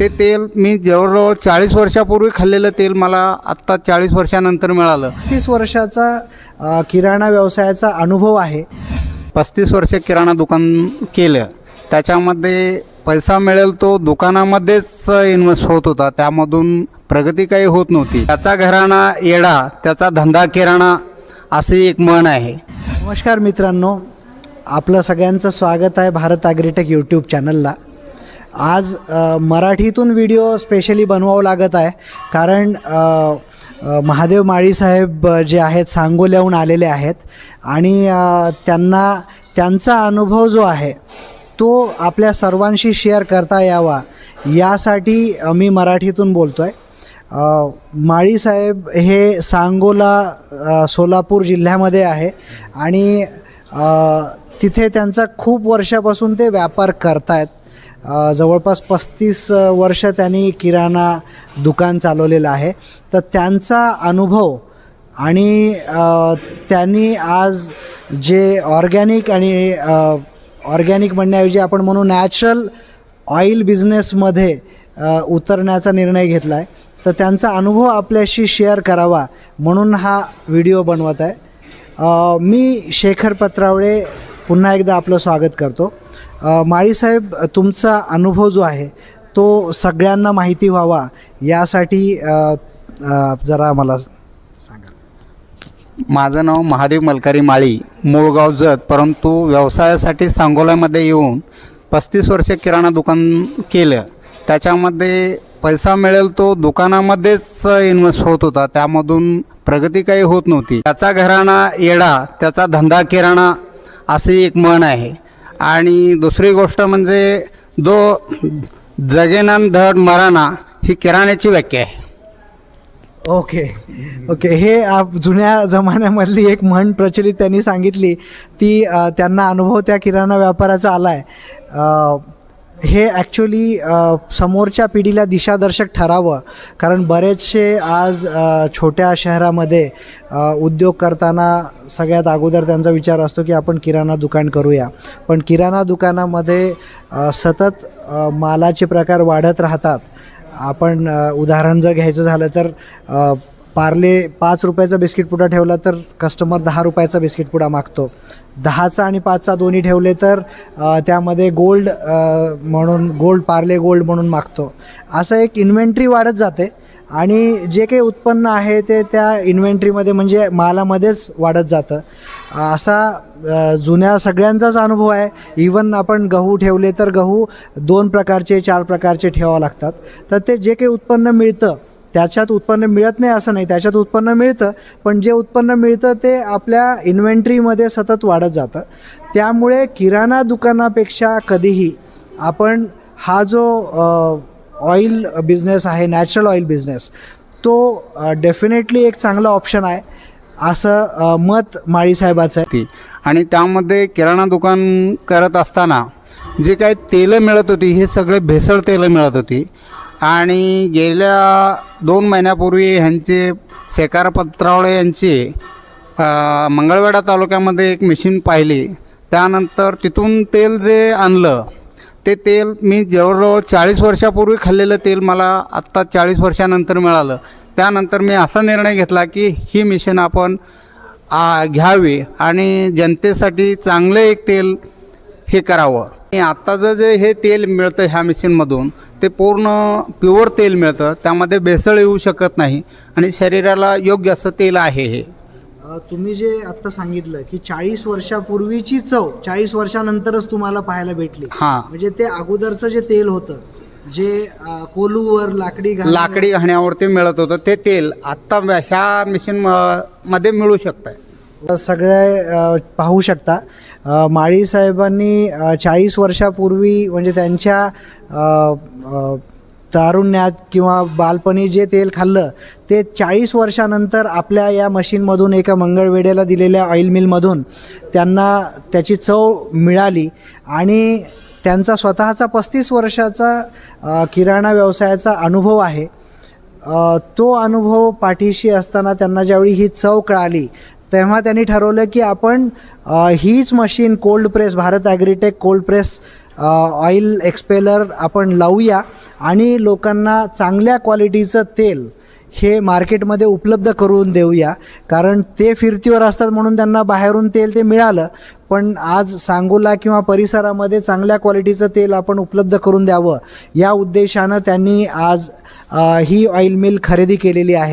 ते तेल मी जवळजवळ 40 वर्षापूर्वी खाल्लेलं तेल मला आत्ता 40 वर्षानंतर मिळालं. 30 वर्षाचा किराणा व्यवसायाचा अनुभव आहे. 35 वर्ष किराणा दुकान केलं, त्याच्यामध्ये पैसा मिळेल तो दुकानामध्येच इन्व्हेस्ट होत होता, त्यामधून प्रगती काही होत नव्हती. त्याचा घराणा येडा त्याचा धंदा किराणा अशी एक म्हण आहे. नमस्कार मित्रांनो, आपलं सगळ्यांचं स्वागत आहे भारत ॲग्रीटेक यूट्यूब चॅनलला. आज मराठीतून व्हिडिओ स्पेशली बनवावं लागत आहे, कारण महादेव माळी साहेब जे आहेत सांगोल्याहून आलेले आहेत आणि त्यांचा अनुभव जो आहे तो आपल्या सर्वांशी शेअर करता यावा यासाठी मी मराठीतून बोलतो आहे. माळी साहेब हे सांगोला सोलापूर जिल्ह्यामध्ये आहे आणि तिथे त्यांचा खूप वर्षापासून ते व्यापार करतायत. जवळपास 35 वर्ष त्यांनी किराणा दुकान चालवलेलं आहे. तर त्यांचा अनुभव आणि त्यांनी आज जे ऑर्गॅनिक म्हणण्याऐवजी आपण म्हणू नॅचरल ऑइल बिझनेसमध्ये उतरण्याचा निर्णय घेतला आहे. तर त्यांचा अनुभव आपल्याशी शेअर करावा म्हणून हा व्हिडिओ बनवत आहे. मी शेखर पत्रावळे पुन्हा एकदा आपलं स्वागत करतो. माळीसाहेब, तुमचा अनुभव जो आहे तो सगळ्यांना माहिती व्हावा यासाठी जरा मला सांगा. माझं नाव महादेव मलकारी माळी, मूळ गाव जत, परंतु व्यवसायासाठी सांगोल्यामध्ये येऊन 35 वर्ष किराणा दुकान केलं, त्याच्यामध्ये पैसा मिळेल तो दुकानामध्येच इन्व्हेस्ट होत होता, त्यामधून प्रगती काही होत नव्हती. त्याचा घराणा येडा त्याचा धंदा किराणा अशी एक म्हण आहे. आणि दुसरी गोष्ट म्हणजे जगेना धड मराना ही किराण्याची व्याख्या आहे. ओके हे जुन्या जमान्यामधली एक म्हण प्रचलित त्यांनी सांगितली, ती त्यांना अनुभव त्या किराणा व्यापाराचा आला आहे. हे ॲक्च्युली समोरच्या पिढीला दिशादर्शक ठरावं, कारण बरेचसे आज छोट्या शहरामध्ये उद्योग करताना सगळ्यात अगोदर त्यांचा विचार असतो की आपण किराणा दुकान करूया. पण किराणा दुकानामध्ये सतत मालाचे प्रकार वाढत राहतात. आपण उदाहरण जर घ्यायचं झालं तर पार्ले 5 रुपयाचा बिस्किट पुडा ठेवला तर कस्टमर 10 रुपयाचा बिस्किट पुडा मागतो. 10चा आणि 5चा दोन्ही ठेवले तर त्यामध्ये गोल्ड पार्ले गोल्ड म्हणून मागतो. असं एक इन्व्हेंटरी वाढत जाते आणि जे काही उत्पन्न आहे ते त्या इन्व्हेंटरीमध्ये म्हणजे मालामध्येच वाढत जातं. असा जुन्या सगळ्यांचाच अनुभव आहे. इवन आपण गहू ठेवले तर गहू 2 प्रकारचे 4 प्रकारचे ठेवावं लागतात. तर ते जे काही उत्पन्न मिळतं त्याच्यात उत्पन्न मिळत नाही असं नाही, त्याच्यात उत्पन्न मिळतं, पण जे उत्पन्न मिळतं ते आपल्या इन्व्हेंटरीमध्ये सतत वाढत जातं. त्यामुळे किराणा दुकानापेक्षा कधीही आपण हा जो ऑइल बिझनेस आहे, नॅचरल ऑइल बिझनेस, तो डेफिनेटली एक चांगला ऑप्शन आहे असं मत माळीसाहेबाचं आहे. आणि त्यामध्ये किराणा दुकान करत असताना जे काही तेलं मिळत होती हे सगळे भेसळ तेलं मिळत होती. आणि गेल्या 2 महिन्यापूर्वी ह्यांचे शेखर पत्रावळे यांची मंगळवेढा तालुक्यामध्ये एक मशीन पाहिली. त्यानंतर तिथून तेल जे आणलं ते तेल मी जवळजवळ 40 वर्षापूर्वी खाल्लेलं तेल मला आत्ता 40 वर्षानंतर मिळालं. त्यानंतर मी असा निर्णय घेतला की ही मशीन आपण घ्यावी आणि जनतेसाठी चांगलं एक तेल हे करावं. आणि आत्ताचं जे हे तेल मिळतं ह्या मशीनमधून ते पूर्ण प्युअर तेल मिळतं, त्यामध्ये भेसळ येऊ शकत नाही आणि शरीराला योग्य असं तेल आहे. हे तुम्ही जे आत्ता सांगितलं की 40 वर्षापूर्वीची चव 40 वर्षानंतरच तुम्हाला पाहायला भेटली. म्हणजे ते अगोदरचं जे तेल होतं जे कोलूवर लाकडी घाण्यावर ते मिळत होतं, ते तेल आत्ता ह्या मशीन मध्ये मिळू शकतं. सगळे पाहू शकता माळी साहेबांनी 40 वर्षापूर्वी म्हणजे त्यांच्या तारुण्यात किंवा बालपणी जे तेल खाल्लं ते 40 वर्षानंतर आपल्या या मशीनमधून एका मंगळवेढ्याला दिलेल्या ऑइल मिलमधून त्यांना त्याची चव मिळाली आणि त्यांचा स्वतःचा 35 वर्षाचा किराणा व्यवसायाचा अनुभव आहे. तो अनुभव पाठीशी असताना त्यांना ज्यावेळी ही चव कळाली तेव्हा त्यांनी ठरवलं की आपण हीच machine cold press Bharat agritech cold press oil expeller आपण लावूया आणि लोकांना चांगल्या क्वालिटीचं तेल हे मार्केटमध्ये उपलब्ध करून देऊया. कारण ते फिरतीवर असतात म्हणून त्यांना बाहेरून तेल ते मिळालं, पण आज सांगोला किंवा परिसरामध्ये चांगल्या क्वालिटीचं तेल आपण उपलब्ध करून द्यावं या उद्देशानं त्यांनी आज ही ऑइल मिल खरेदी केलेली आहे.